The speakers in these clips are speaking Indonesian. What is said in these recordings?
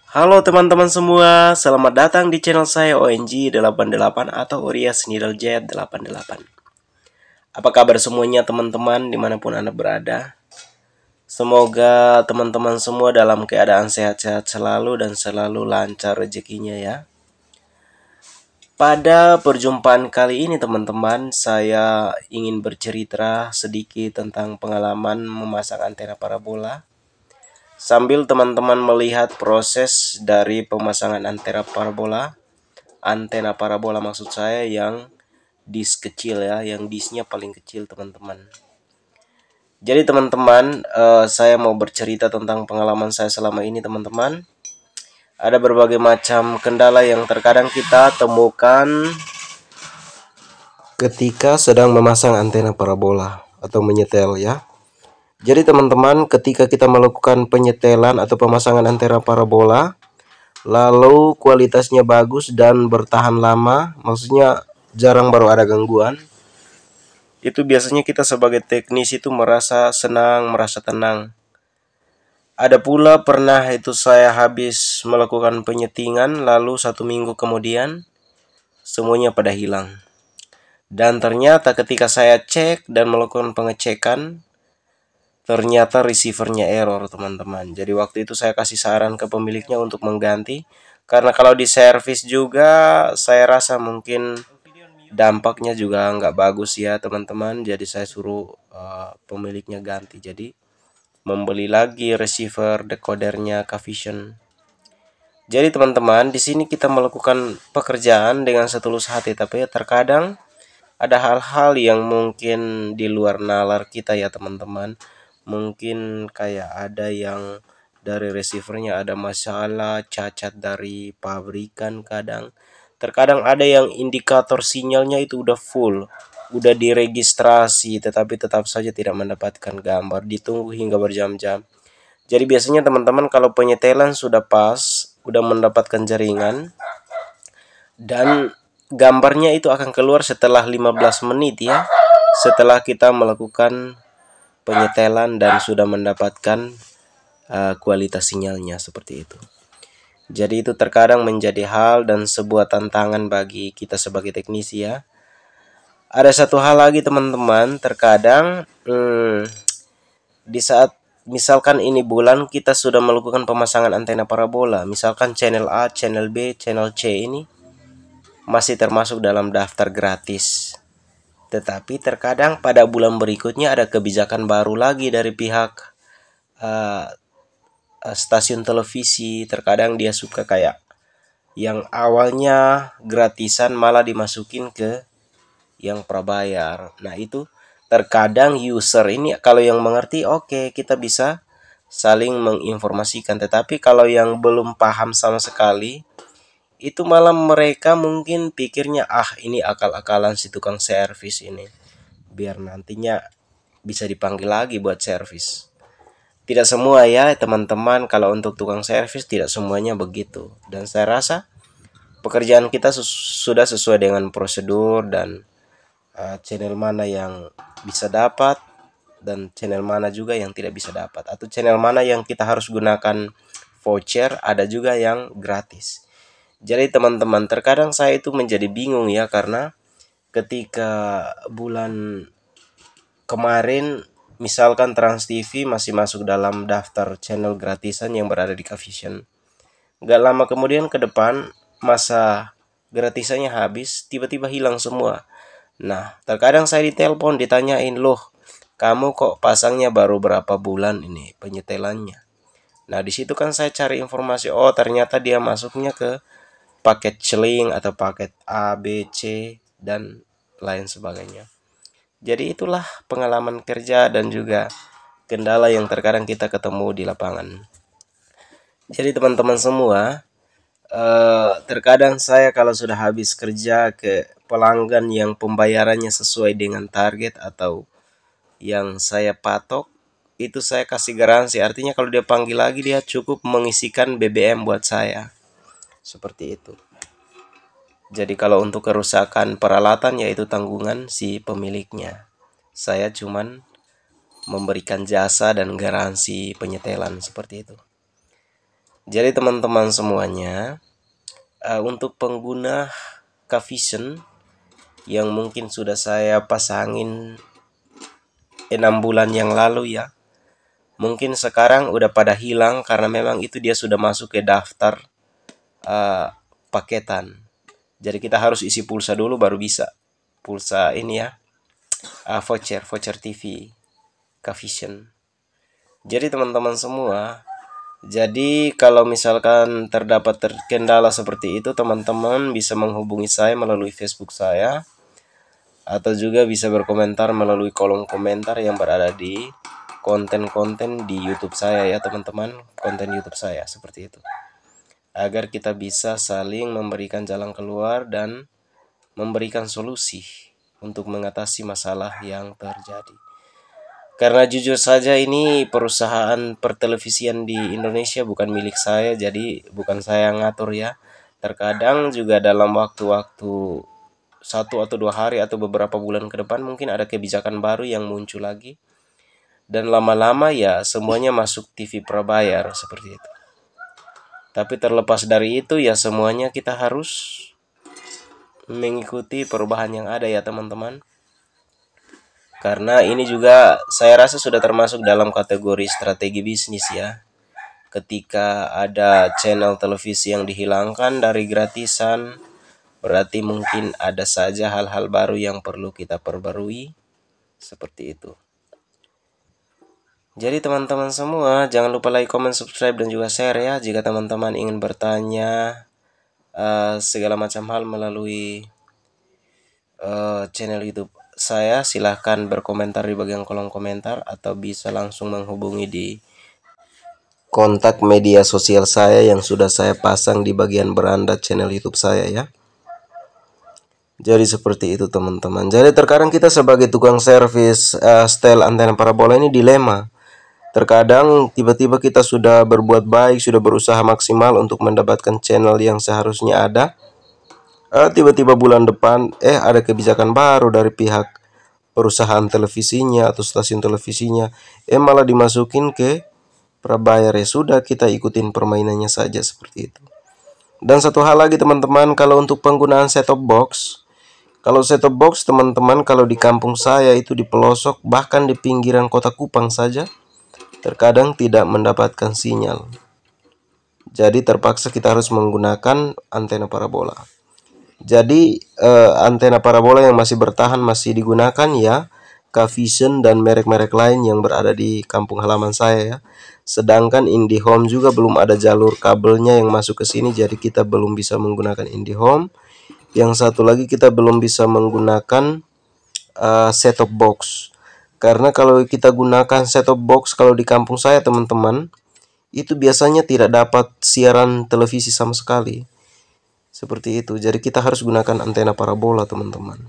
Halo teman-teman semua, selamat datang di channel saya ONG88 atau Orias Needle Jet 88. Apa kabar semuanya teman-teman dimanapun Anda berada? Semoga teman-teman semua dalam keadaan sehat-sehat selalu dan selalu lancar rezekinya ya. Pada perjumpaan kali ini teman-teman, saya ingin bercerita sedikit tentang pengalaman memasang antena parabola. Sambil teman-teman melihat proses dari pemasangan antena parabola maksud saya yang disk kecil ya, yang disknya paling kecil teman-teman. Jadi teman-teman, saya mau bercerita tentang pengalaman saya selama ini teman-teman. Ada berbagai macam kendala yang terkadang kita temukan ketika sedang memasang antena parabola atau menyetel ya. Jadi teman-teman, ketika kita melakukan penyetelan atau pemasangan antena parabola, lalu kualitasnya bagus dan bertahan lama, maksudnya jarang baru ada gangguan, itu biasanya kita sebagai teknisi itu merasa senang, merasa tenang. Ada pula pernah itu saya habis melakukan penyetingan, lalu 1 minggu kemudian semuanya pada hilang. Dan ternyata ketika saya cek dan melakukan pengecekan, ternyata receivernya error teman-teman. Jadi waktu itu saya kasih saran ke pemiliknya untuk mengganti. Karena kalau di servis juga saya rasa mungkin dampaknya juga nggak bagus ya teman-teman. Jadi saya suruh pemiliknya ganti. Jadi membeli lagi receiver decodernya Cavision. Jadi teman-teman, di sini kita melakukan pekerjaan dengan setulus hati, tapi terkadang ada hal-hal yang mungkin di luar nalar kita ya teman-teman. Mungkin kayak ada yang dari receivernya ada masalah, cacat dari pabrikan kadang. Terkadang ada yang indikator sinyalnya itu udah full, udah diregistrasi, tetapi tetap saja tidak mendapatkan gambar, ditunggu hingga berjam-jam. Jadi biasanya teman-teman kalau penyetelan sudah pas, udah mendapatkan jaringan, dan gambarnya itu akan keluar setelah 15 menit ya, setelah kita melakukan penyetelan dan sudah mendapatkan kualitas sinyalnya seperti itu. Jadi itu terkadang menjadi hal dan sebuah tantangan bagi kita sebagai teknisi ya. Ada satu hal lagi teman-teman, terkadang di saat misalkan ini bulan kita sudah melakukan pemasangan antena parabola, misalkan channel A, channel B, channel C ini masih termasuk dalam daftar gratis. Tetapi terkadang pada bulan berikutnya ada kebijakan baru lagi dari pihak stasiun televisi. Terkadang dia suka kayak yang awalnya gratisan malah dimasukin ke yang prabayar. Nah itu terkadang user ini kalau yang mengerti oke, kita bisa saling menginformasikan. Tetapi kalau yang belum paham sama sekali, itu malah mereka mungkin pikirnya ini akal-akalan si tukang servis ini, biar nantinya bisa dipanggil lagi buat servis. Tidak semua ya teman-teman, kalau untuk tukang servis tidak semuanya begitu. Dan saya rasa pekerjaan kita sudah sesuai dengan prosedur dan channel mana yang bisa dapat dan channel mana juga yang tidak bisa dapat, atau channel mana yang kita harus gunakan voucher, ada juga yang gratis. Jadi teman-teman, terkadang saya itu menjadi bingung ya, karena ketika bulan kemarin misalkan Trans TV masih masuk dalam daftar channel gratisan yang berada di Cavision. Gak lama kemudian ke depan masa gratisannya habis, tiba-tiba hilang semua. Nah, terkadang saya ditelepon ditanyain, "Loh, kamu kok pasangnya baru berapa bulan ini penyetelannya?" Nah, di situ kan saya cari informasi, oh ternyata dia masuknya ke paket celing atau paket A, B, C dan lain sebagainya. Jadi itulah pengalaman kerja dan juga kendala yang terkadang kita ketemu di lapangan. Jadi teman-teman semua, terkadang saya kalau sudah habis kerja ke pelanggan yang pembayarannya sesuai dengan target atau yang saya patok, itu saya kasih garansi. Artinya kalau dia panggil lagi, dia cukup mengisikan BBM buat saya. Seperti itu. Jadi kalau untuk kerusakan peralatan yaitu tanggungan si pemiliknya. Saya cuman memberikan jasa dan garansi penyetelan seperti itu. Jadi teman-teman semuanya, untuk pengguna Kvision yang mungkin sudah saya pasangin 6 bulan yang lalu ya, mungkin sekarang udah pada hilang karena memang itu dia sudah masuk ke daftar paketan. Jadi kita harus isi pulsa dulu baru bisa. Pulsa ini ya, voucher TV Kvision. Jadi teman-teman semua, jadi kalau misalkan terdapat terkendala seperti itu, teman-teman bisa menghubungi saya melalui Facebook saya, atau juga bisa berkomentar melalui kolom komentar yang berada di konten-konten di YouTube saya ya teman-teman, konten YouTube saya seperti itu. Agar kita bisa saling memberikan jalan keluar dan memberikan solusi untuk mengatasi masalah yang terjadi. Karena jujur saja ini perusahaan pertelevisian di Indonesia bukan milik saya, jadi bukan saya yang ngatur ya. Terkadang juga dalam waktu-waktu 1 atau 2 hari atau beberapa bulan ke depan mungkin ada kebijakan baru yang muncul lagi. Dan lama-lama ya semuanya masuk TV prabayar seperti itu. Tapi terlepas dari itu ya semuanya kita harus mengikuti perubahan yang ada ya teman-teman. Karena ini juga saya rasa sudah termasuk dalam kategori strategi bisnis ya. Ketika ada channel televisi yang dihilangkan dari gratisan, berarti mungkin ada saja hal-hal baru yang perlu kita perbarui. Seperti itu. Jadi teman-teman semua, jangan lupa like, comment, subscribe, dan juga share ya. Jika teman-teman ingin bertanya segala macam hal melalui channel YouTube saya, silahkan berkomentar di bagian kolom komentar atau bisa langsung menghubungi di kontak media sosial saya yang sudah saya pasang di bagian beranda channel YouTube saya ya. Jadi seperti itu teman-teman. Jadi terkadang kita sebagai tukang servis setel antena parabola ini dilema. Terkadang tiba-tiba kita sudah berbuat baik, sudah berusaha maksimal untuk mendapatkan channel yang seharusnya ada. Tiba-tiba bulan depan ada kebijakan baru dari pihak perusahaan televisinya atau stasiun televisinya, malah dimasukin ke prabayar. Ya sudah, kita ikutin permainannya saja seperti itu. Dan satu hal lagi teman-teman, kalau untuk penggunaan set-top box, kalau set-top box teman-teman, kalau di kampung saya itu di pelosok bahkan di pinggiran kota Kupang saja terkadang tidak mendapatkan sinyal. Jadi terpaksa kita harus menggunakan antena parabola. Jadi antena parabola yang masih bertahan masih digunakan ya Kvision dan merek-merek lain yang berada di kampung halaman saya ya. Sedangkan IndiHome juga belum ada jalur kabelnya yang masuk ke sini, jadi kita belum bisa menggunakan IndiHome. Yang satu lagi kita belum bisa menggunakan set-top box. Karena kalau kita gunakan set-top box kalau di kampung saya teman-teman, itu biasanya tidak dapat siaran televisi sama sekali. Seperti itu. Jadi kita harus gunakan antena parabola teman-teman.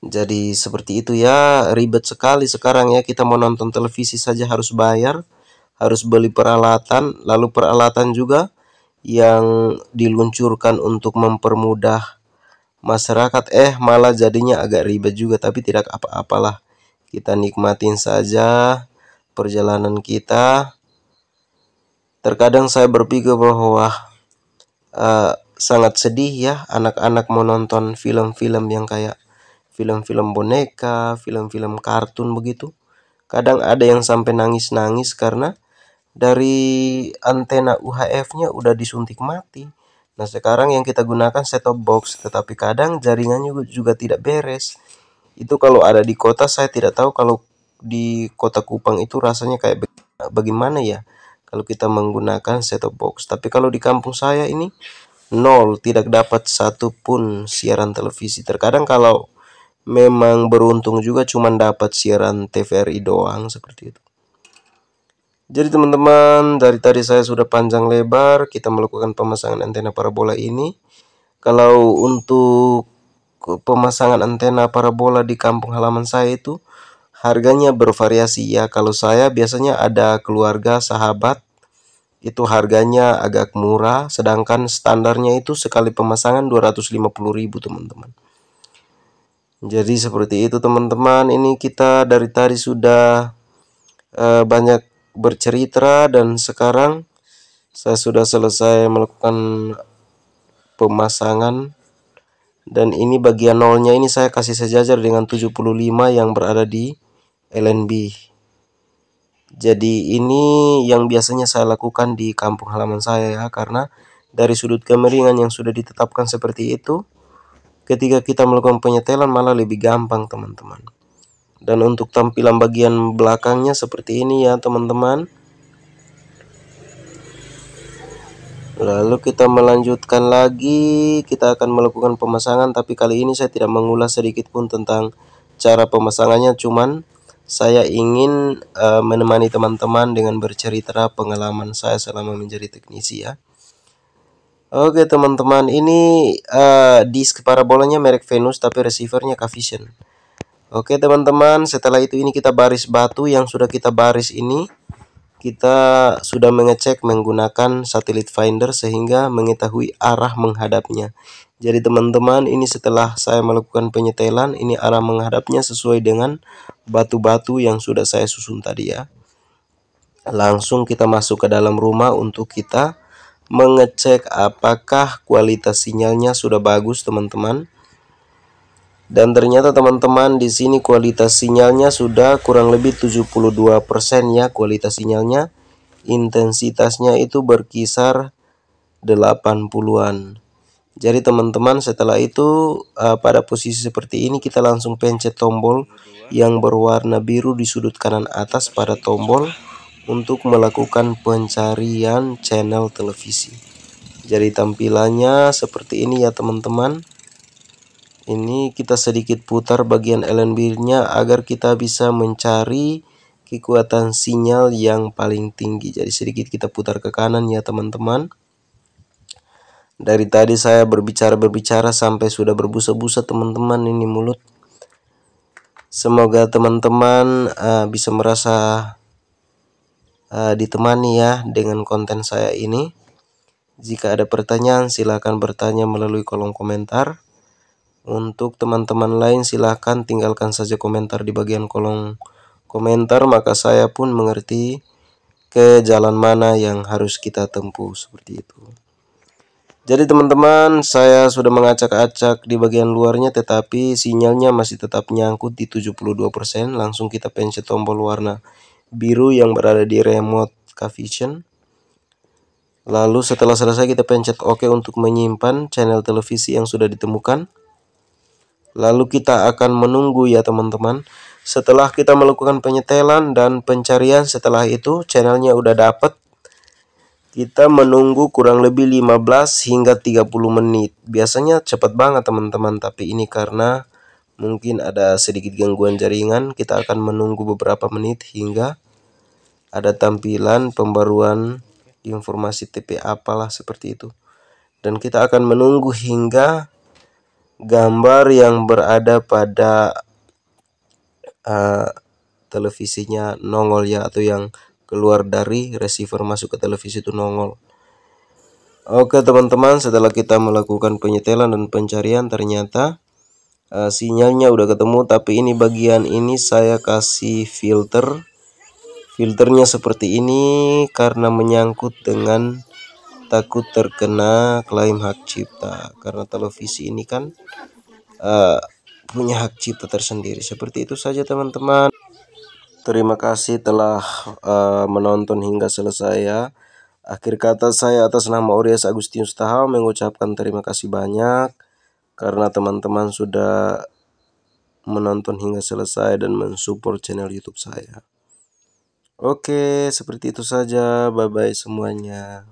Jadi seperti itu ya, ribet sekali sekarang ya, kita mau nonton televisi saja harus bayar, harus beli peralatan, lalu peralatan juga yang diluncurkan untuk mempermudah masyarakat malah jadinya agak ribet juga, tapi tidak apa-apalah. Kita nikmatin saja perjalanan kita. Terkadang saya berpikir bahwa sangat sedih ya anak-anak menonton film-film yang kayak film-film boneka, film-film kartun begitu. Kadang ada yang sampai nangis-nangis karena dari antena UHF-nya udah disuntik mati. Nah sekarang yang kita gunakan set-top box, tetapi kadang jaringannya juga tidak beres. Itu kalau ada di kota, saya tidak tahu kalau di kota Kupang itu rasanya kayak bagaimana ya kalau kita menggunakan set-top box. Tapi kalau di kampung saya ini nol, tidak dapat satupun siaran televisi. Terkadang kalau memang beruntung juga cuma dapat siaran TVRI doang seperti itu. Jadi teman-teman, dari tadi saya sudah panjang lebar kita melakukan pemasangan antena parabola ini. Kalau untuk pemasangan antena parabola di kampung halaman saya itu harganya bervariasi ya. Kalau saya biasanya ada keluarga sahabat, itu harganya agak murah, sedangkan standarnya itu sekali pemasangan 250.000 teman-teman. Jadi seperti itu teman-teman, ini kita dari tadi sudah banyak bercerita dan sekarang Saya sudah selesai melakukan pemasangan, dan ini bagian nolnya ini saya kasih sejajar dengan 75 yang berada di LNB. Jadi ini yang biasanya saya lakukan di kampung halaman saya ya, karena dari sudut kemiringan yang sudah ditetapkan seperti itu, ketika kita melakukan penyetelan malah lebih gampang teman-teman. Dan untuk tampilan bagian belakangnya seperti ini ya teman-teman. Lalu kita melanjutkan lagi, kita akan melakukan pemasangan, tapi kali ini saya tidak mengulas sedikit pun tentang cara pemasangannya, cuman saya ingin menemani teman-teman dengan bercerita pengalaman saya selama menjadi teknisi ya. Oke teman-teman, ini disk parabolanya merek Venus tapi receivernya Cavision. Oke teman-teman, setelah itu ini kita baris batu yang sudah kita baris ini. Kita sudah mengecek menggunakan satellite finder sehingga mengetahui arah menghadapnya. Jadi teman-teman, ini setelah saya melakukan penyetelan, ini arah menghadapnya sesuai dengan batu-batu yang sudah saya susun tadi ya. Langsung kita masuk ke dalam rumah untuk kita mengecek apakah kualitas sinyalnya sudah bagus teman-teman. Dan ternyata teman-teman, di sini kualitas sinyalnya sudah kurang lebih 72% ya kualitas sinyalnya. Intensitasnya itu berkisar 80-an. Jadi teman-teman, setelah itu pada posisi seperti ini kita langsung pencet tombol yang berwarna biru di sudut kanan atas pada tombol untuk melakukan pencarian channel televisi. Jadi tampilannya seperti ini ya teman-teman. Ini kita sedikit putar bagian LNB-nya agar kita bisa mencari kekuatan sinyal yang paling tinggi. Jadi sedikit kita putar ke kanan ya teman-teman. Dari tadi saya berbicara sampai sudah berbusa-busa teman-teman ini mulut. Semoga teman-teman bisa merasa ditemani ya dengan konten saya ini. Jika ada pertanyaan silahkan bertanya melalui kolom komentar. Untuk teman-teman lain silahkan tinggalkan saja komentar di bagian kolom komentar, maka saya pun mengerti ke jalan mana yang harus kita tempuh seperti itu. Jadi teman-teman, saya sudah mengacak-acak di bagian luarnya tetapi sinyalnya masih tetap nyangkut di 72%. Langsung kita pencet tombol warna biru yang berada di remote Cavision. Lalu setelah selesai kita pencet OK untuk menyimpan channel televisi yang sudah ditemukan. Lalu kita akan menunggu ya teman-teman. Setelah kita melakukan penyetelan dan pencarian, setelah itu channelnya udah dapat, kita menunggu kurang lebih 15 hingga 30 menit. Biasanya cepat banget teman-teman, tapi ini karena mungkin ada sedikit gangguan jaringan, kita akan menunggu beberapa menit hingga ada tampilan pembaruan informasi TP apalah seperti itu. Dan kita akan menunggu hingga gambar yang berada pada televisinya nongol ya, atau yang keluar dari receiver masuk ke televisi itu nongol. Oke teman-teman, setelah kita melakukan penyetelan dan pencarian ternyata sinyalnya udah ketemu, tapi ini bagian ini saya kasih filter. Filternya seperti ini karena menyangkut dengan takut terkena klaim hak cipta, karena televisi ini kan punya hak cipta tersendiri. Seperti itu saja teman-teman. Terima kasih telah menonton hingga selesai ya. Akhir kata saya atas nama Orias Agustinus Tahau mengucapkan terima kasih banyak karena teman-teman sudah menonton hingga selesai dan mensupport channel YouTube saya. Oke, seperti itu saja. Bye bye semuanya.